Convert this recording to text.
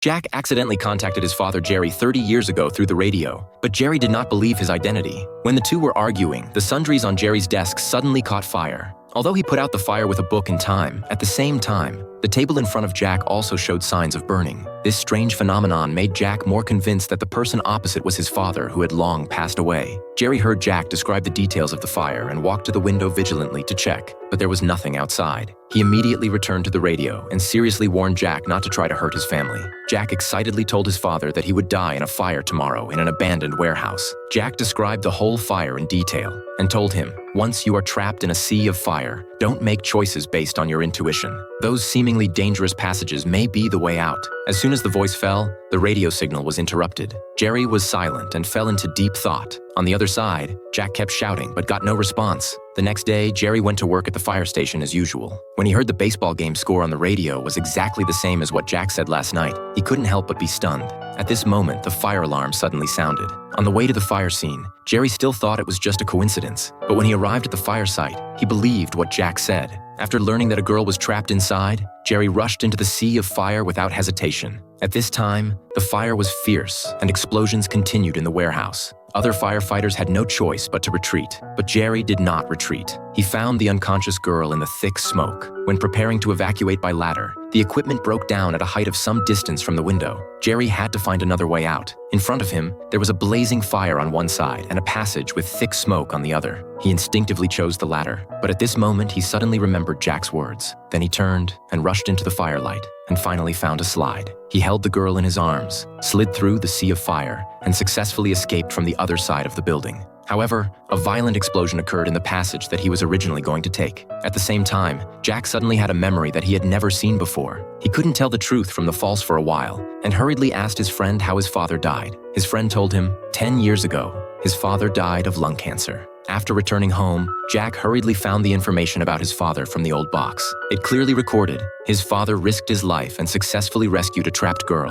Jack accidentally contacted his father Jerry 30 years ago through the radio, but Jerry did not believe his identity. When the two were arguing, the sundries on Jerry's desk suddenly caught fire. Although he put out the fire with a book in time, at the same time, the table in front of Jack also showed signs of burning. This strange phenomenon made Jack more convinced that the person opposite was his father, who had long passed away. Jerry heard Jack describe the details of the fire and walked to the window vigilantly to check, but there was nothing outside. He immediately returned to the radio and seriously warned Jack not to try to hurt his family. Jack excitedly told his father that he would die in a fire tomorrow in an abandoned warehouse. Jack described the whole fire in detail and told him, "Once you are trapped in a sea of fire, don't make choices based on your intuition. Those seemingly dangerous passages may be the way out." As soon as the voice fell, the radio signal was interrupted. Jerry was silent and fell into deep thought. On the other side, Jack kept shouting but got no response. The next day, Jerry went to work at the fire station as usual. When he heard the baseball game score on the radio was exactly the same as what Jack said last night, he couldn't help but be stunned. At this moment, the fire alarm suddenly sounded. On the way to the fire scene, Jerry still thought it was just a coincidence, but when he arrived at the fire site, he believed what Jack said. After learning that a girl was trapped inside, Jerry rushed into the sea of fire without hesitation. At this time, the fire was fierce and explosions continued in the warehouse. Other firefighters had no choice but to retreat, but Jerry did not retreat. He found the unconscious girl in the thick smoke. When preparing to evacuate by ladder, the equipment broke down at a height of some distance from the window. Jerry had to find another way out. In front of him, there was a blazing fire on one side and a passage with thick smoke on the other. He instinctively chose the latter, but at this moment he suddenly remembered Jack's words. Then he turned and rushed into the firelight and finally found a slide. He held the girl in his arms, slid through the sea of fire, and successfully escaped from the other side of the building. However, a violent explosion occurred in the passage that he was originally going to take. At the same time, Jack suddenly had a memory that he had never seen before. He couldn't tell the truth from the false for a while, and hurriedly asked his friend how his father died. His friend told him, 10 years ago, his father died of lung cancer. After returning home, Jack hurriedly found the information about his father from the old box. It clearly recorded, his father risked his life and successfully rescued a trapped girl.